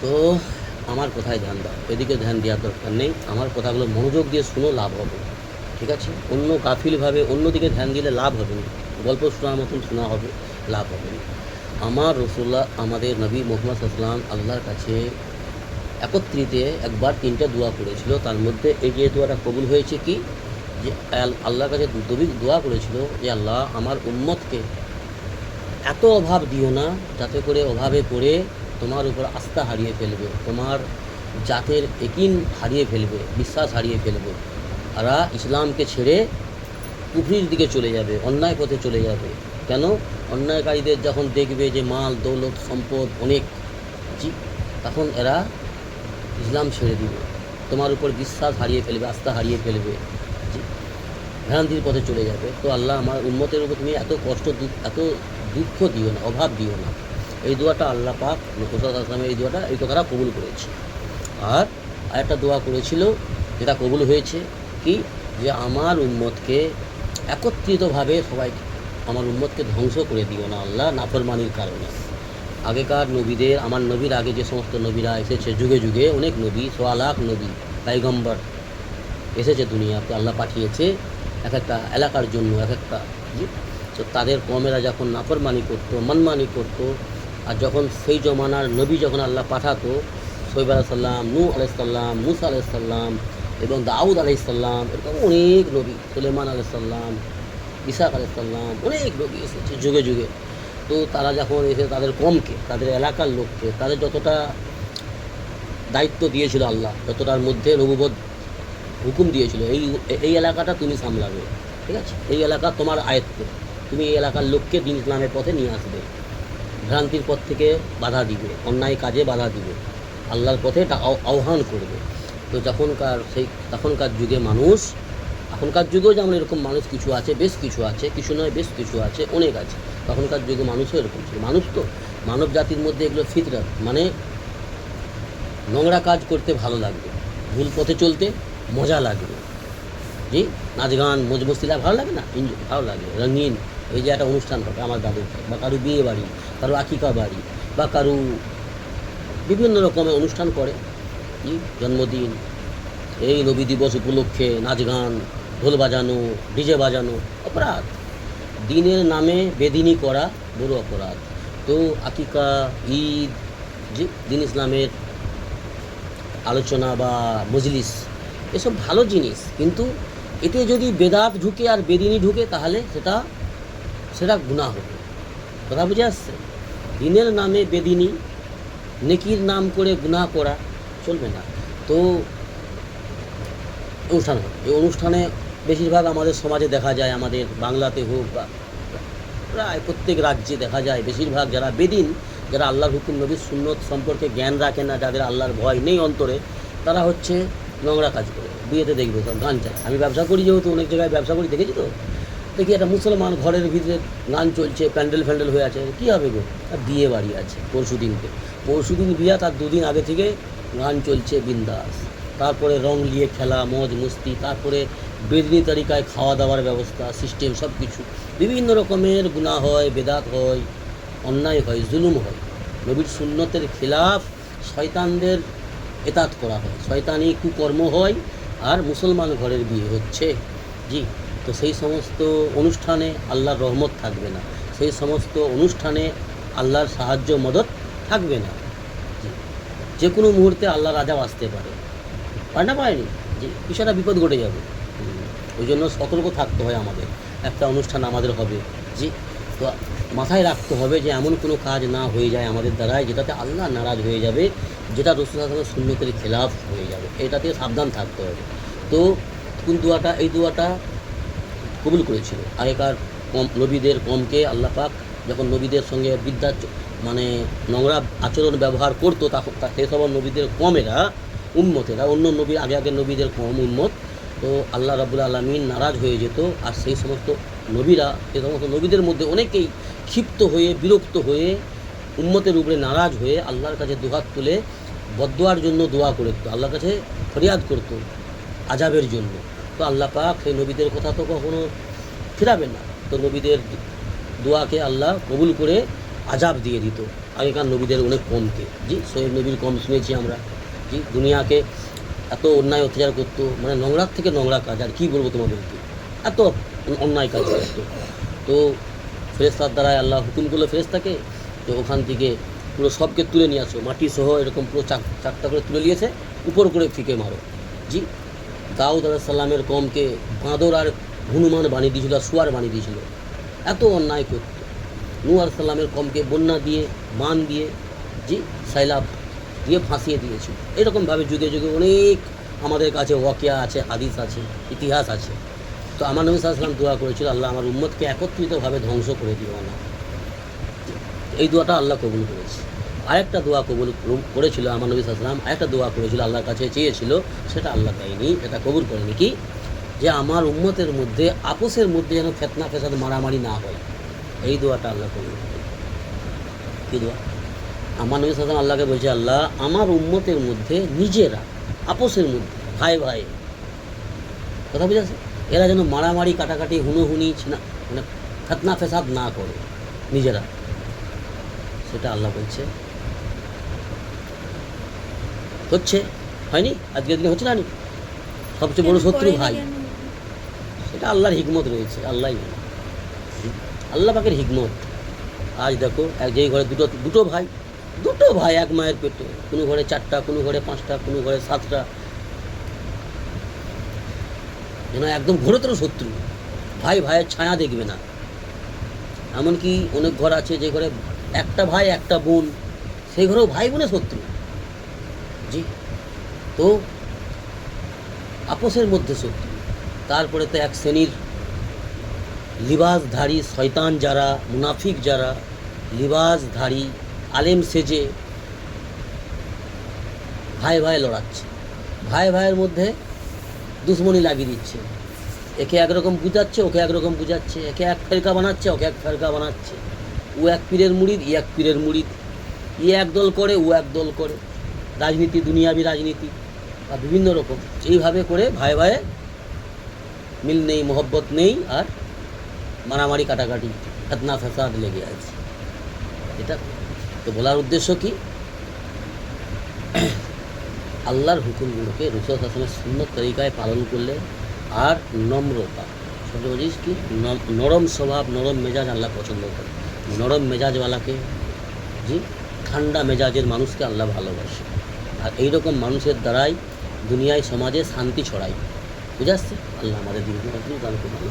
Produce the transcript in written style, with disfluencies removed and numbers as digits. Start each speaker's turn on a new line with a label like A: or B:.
A: তো আমার কথায় ধ্যান দাও, এদিকে ধ্যান দেওয়ার দরকার নেই। আমার কথাগুলো মনোযোগ দিয়ে শুনো, লাভ হবে। ঠিক আছে? অন্য গাফিলভাবে অন্যদিকে ধ্যান দিলে লাভ হবে না। গল্প শোনার মতন শোনা হবে, লাভ হবে না। আমার রসুল্লাহ, আমাদের নবী মুহাম্মদ সাল্লাল্লাহু আলাইহি ওয়াসাল্লাম আল্লাহর কাছে একত্রিতে একবার 3টা দোয়া করেছিল। তার মধ্যে এই যে দোয়াটা কবুল হয়েছে কি, যে আল্লাহর কাছে দোয়া করেছিল যে আল্লাহ, আমার উম্মতকে এত অভাব দিও না যাতে করে অভাবে পড়ে তোমার উপর আস্থা হারিয়ে ফেলবে, তোমার জাতের একিন হারিয়ে ফেলবে, বিশ্বাস হারিয়ে ফেলবে। এরা ইসলামকে ছেড়ে কুফরির দিকে চলে যাবে, অন্যায় পথে চলে যাবে। কেন? অন্যায়কারীদের যখন দেখবে যে মাল দৌলত সম্পদ অনেক, জি, তখন এরা ইসলাম ছেড়ে দিবে, তোমার উপর বিশ্বাস হারিয়ে ফেলবে, আস্থা হারিয়ে ফেলবে, জি, ভ্রান্তির পথে চলে যাবে। তো আল্লাহ, আমার উম্মতের উপর তুমি এত কষ্ট, এত দুঃখ দিও না, অভাব দিও না। এই দোয়াটা আল্লাহ পাক রসূল আসলামের এই কথাটা কবুল করেছে। আর আরেকটা দোয়া করেছিল যেটা কবুল হয়েছে কি, যে আমার উম্মতকে একত্রিতভাবে সবাইকে, আমার উম্মতকে ধ্বংস করে দিও না আল্লাহ নাফরমানির কারণে। আগেকার নবীদের, আমার নবীর আগে যে সমস্ত নবীরা এসেছে, যুগে যুগে অনেক নবী, 1.25 নবী পয়গম্বর এসেছে দুনিয়াতে, আল্লাহ পাঠিয়েছে এক একটা এলাকার জন্য, এক একটা, জি। তো তাদের কমেরা যখন নাফরমানি করতো, মানমানি করতো, আর যখন সেই জমানার নবী যখন আল্লাহ পাঠাতো, সোহেব আলাইসাল্লাম, নূহ আলাইসাল্লাম, মুসা আলাইসাল্লাম এবং দাউদ আলাইসাল্লাম, এরকম অনেক নবী, সুলেমান আলাইসাল্লাম, ইসাক আলাইসাল্লাম, অনেক নবী এসেছে যুগে যুগে। তো তারা যখন এসে তাদের কমকে, তাদের এলাকার লোককে, তাদের যতটা দায়িত্ব দিয়েছিল আল্লাহ, যতটার মধ্যে নবুবত হুকুম দিয়েছিল, এই এই এলাকাটা তুমি সামলাবে, ঠিক আছে, এই এলাকা তোমার আয়ত্তে, তুমি এই এলাকার লোককে দিন ইসলামের পথে নিয়ে আসবে, ভ্রান্তির পথ থেকে বাধা দিবে, অন্যায় কাজে বাধা দিবে, আল্লাহর পথে এটা আহ্বান করবে। তো তখনকার যুগে মানুষ, এখনকার যুগেও যেমন এরকম মানুষ কিছু আছে, বেশ কিছু আছে, কিছু নয় বেশ কিছু আছে, অনেক আছে। তখনকার যুগে মানুষও এরকম ছিল। মানুষ তো, মানব জাতির মধ্যে এগুলো ফিতরাত, মানে নোংরা কাজ করতে ভালো লাগবে, ভুল পথে চলতে মজা লাগবে, জি, নাচ গান মজ মস্তিলা ভালো লাগে না, ভালো লাগে, রঙিন। এই যে একটা অনুষ্ঠান হবে আমার দাদুর, বা কারো বিয়ে বাড়ি, কারো আকিকা বাড়ি, বা কারো বিভিন্ন রকমের অনুষ্ঠান করে, জি, জন্মদিন, এই নবী দিবস উপলক্ষে নাচ গান, ঢোল বাজানো, ডিজে বাজানো, অপরাধ। দিনের নামে বেদিনী করা বড় অপরাধ। তো আকিকা, ঈদ, যে দিন ইসলামের আলোচনা বা মজলিস, এসব ভালো জিনিস, কিন্তু এতে যদি বেদাত ঢুকে আর বেদিনী ঢুকে তাহলে সেটা গুনাহ হবে। কথা বুঝে আসছে? দিনের নামে বেদিনী, নেকির নাম করে গুনাহ করা চলবে না। তো অনুষ্ঠান হয়, এই অনুষ্ঠানে বেশিরভাগ আমাদের সমাজে দেখা যায়, আমাদের বাংলাতে হোক বা প্রায় প্রত্যেক রাজ্যে দেখা যায়, বেশিরভাগ যারা বেদিন, যারা আল্লাহর হুকুম নবীর সুন্নত সম্পর্কে জ্ঞান রাখে না, যাদের আল্লাহর ভয় নেই অন্তরে, তারা হচ্ছে নোংরা কাজ করে। বিয়েতে দেখবে সব গান চায়। আমি ব্যবসা করি, যেহেতু অনেক জায়গায় ব্যবসা করি, দেখেছি তো, দেখি একটা মুসলমান ঘরের ভিতরে গান চলছে, প্যান্ডেল ফ্যান্ডেল হয়ে আছে, কী হবে গো, আর বিয়ে বাড়ি আছে পরশুদিন বিয়া, তার দুদিন আগে থেকে গান চলছে বিন্দাস, তারপরে রং নিয়ে খেলা, মজ মস্তি, তারপরে বেদনী তালিকায় খাওয়া দাওয়ার ব্যবস্থা, সিস্টেম, সব কিছু, বিভিন্ন রকমের গুনাহ হয়, বেদাত হয়, অন্যায় হয়, জুলুম হয়, নবীর সুন্নতের খিলাফ, শয়তানদের এতাত করা হয়, শয়তানি কুকর্ম হয়, আর মুসলমান ঘরের বিয়ে হচ্ছে, জি। তো সেই সমস্ত অনুষ্ঠানে আল্লাহর রহমত থাকবে না, সেই সমস্ত অনুষ্ঠানে আল্লাহর সাহায্য মদত থাকবে না, জি। যে কোনো মুহূর্তে আল্লাহর আযাব আসতে পারে, পারে না, পারেনি, যে বিষয়টা বিপদ ঘটে যাবে। ওই জন্য সতর্ক থাকতে হয় আমাদের। একটা অনুষ্ঠান আমাদের হবে, জি, তো মাথায় রাখতে হবে যে এমন কোনো কাজ না হয়ে যায় আমাদের দ্বারাই যেটাতে আল্লাহ নারাজ হয়ে যাবে, যেটা রাসূল সাল্লাল্লাহু আলাইহি ওয়াসাল্লামের সুন্নতের খেলাফ হয়ে যাবে, এটাতে সাবধান থাকতে হবে। তো কোন দোয়াটা, এই দোয়াটা কবুল করেছিল আগেকার নবীদের কমকে আল্লাহ পাক যখন নবীদের সঙ্গে মানে নোংরা আচরণ ব্যবহার করতো, তখন সেই সব নবীদের কমেরা, উম্মতেরা, অন্য নবীর আগে নবীদের কম উম্মত, তো আল্লাহ রাব্বুল আলামিন নারাজ হয়ে যেত। আর সেই সমস্ত নবীরা, সেই সমস্ত নবীদের মধ্যে অনেকেই ক্ষিপ্ত হয়ে, বিরক্ত হয়ে, উম্মতের উপরে নারাজ হয়ে আল্লাহর কাছে দুহাত তুলে বদদোয়ার জন্য দোয়া করতো, আল্লাহর কাছে ফরিয়াদ করতো আযাবের জন্য। তো আল্লাহ পাক সেই নবীদের কথা তো কখনো ফেরাবেন না, তো নবীদের দোয়াকে আল্লাহ কবুল করে আযাব দিয়ে দিত। আগেকার নবীদের অনেক কমকে। জি, সোহেব নবীর কম শুনেছি আমরা। জি, দুনিয়াকে এত অন্যায় অত্যাচার করতো, মানে নোংরার থেকে নোংরা কাজ, আর কী বলবো তোমাদেরকে, এত অন্যায় কাজ করতো। তো ফেরেশতার দ্বারাই আল্লাহ হুকুম করলো ফেরেশতাকে, তো ওখান থেকে পুরো সবকে তুলে নিয়ে আসো, মাটি সহ এরকম পুরো চাকটা করে তুলে নিয়েছে, উপর করে ফিকে মারো। জি, দাউদ আলাইহিস সালামের কমকে বাঁদর আর হনুমান বানিয়ে দিয়েছিল, আর শুয়ার বানিয়ে দিয়েছিল, এত অন্যায় করত। নূহ আলাইহিস সালামের কমকে বন্যা দিয়ে, বান দিয়ে, জি, সাইলাব দিয়ে ফাঁসিয়ে দিয়েছিল। এরকমভাবে যুগে যুগে অনেক আমাদের কাছে ওয়াকিয়া আছে, হাদিস আছে, ইতিহাস আছে। তো আমার নবী সাল্লাল্লাহু আলাইহি ওয়াসাল্লাম দোয়া করেছিল, আল্লাহ আমার উম্মতকে একত্রিতভাবে ধ্বংস করে দিও না। এই দোয়াটা আল্লাহ কবুল করেছে। আরেকটা দোয়া কবুল করেছিল আমার নবী সাল্লাল্লাহু আলাইহি ওয়াসাল্লাম, আরেকটা দোয়া করেছিল, আল্লাহর কাছে চেয়েছিল, সেটা আল্লাহ দেয়নি, এটা কবুল করেনি। কি? যে আমার উম্মতের মধ্যে আপোসের মধ্যে যেন ফিতনা ফেসাদ মারামারি না হয়। এই দোয়াটা আল্লাহ কবুল করেন। কী দোয়া? আমার নবী সাল্লাল্লাহু আলাইহি ওয়াসাল্লাম আল্লাহকে বলছে, আল্লাহ আমার উম্মতের মধ্যে নিজেরা আপোসের মধ্যে ভাই ভাই, কথা বুঝেছে, এরা যেন মারামারি কাটাকাটি হুনোহুনি না, মানে ফিতনা ফেসাদ না করে নিজেরা, সেটা আল্লাহ বলছে। হচ্ছে, হয়নি? আজকের দিনে হচ্ছে না? সবচেয়ে বড় শত্রু ভাই। সেটা আল্লাহর হিকমত রয়েছে, আল্লাহ পাকের হিকমত। আজ দেখো, যেই ঘরে দুটো ভাই এক মায়ের পেটে, কোনো ঘরে 4টা, কোনো ঘরে 5টা, কোনো ঘরে 7টা, যেন একদম ঘোরতর শত্রু। ভাই ভাইয়ের ছায়া দেখবে না। এমনকি অনেক ঘর আছে যে ঘরে একটা ভাই একটা বোন, সেই ঘরেও ভাই বোনের শত্রু। জি, তো আপোসের মধ্যে শত্রু। তারপরে তো এক শ্রেণীর লিবাসধারী শয়তান যারা, মুনাফিক যারা, লিবাসধারী আলেম সেজে ভাই ভাই লড়াচ্ছে, ভাই ভাইয়ের মধ্যে দুশ্মনী লাগিয়ে দিচ্ছে, একে একরকম বুঝাচ্ছে, ওকে একরকম বুঝাচ্ছে, একে এক ফেরকা বানাচ্ছে, ওকে এক ফেরকা বানাচ্ছে, ও এক পীরের মুরিদ, ই এক পীরের মুরিদ, ই এক দল করে, ও এক দল করে, রাজনীতি, দুনিয়াবি রাজনীতি বা বিভিন্ন রকম, এইভাবে করে ভাই ভাইয়ে মিল নেই, মহব্বত নেই, আর মারামারি কাটাকাটি ফিতনা ফাসাদ লেগে আছে। এটা তো বলার উদ্দেশ্য কি? আল্লাহর হুকুমগুলোকে রাসূল সাল্লাল্লাহু আলাইহি ওয়াসাল্লামের সুন্নত তরিকায় পালন করলে, আর নম্রতা, সবচেয়ে জিনিস কি, নরম স্বভাব, নরম মেজাজ আল্লাহ পছন্দ করে। নরম মেজাজওয়ালাকে, জি, ঠান্ডা মেজাজের মানুষকে আল্লাহ ভালোবাসে। আর এইরকম মানুষের দ্বারাই দুনিয়ায় সমাজে শান্তি ছড়ায়। বুঝে আসছে? আল্লাহ আমাদের দিনকে দান করুন।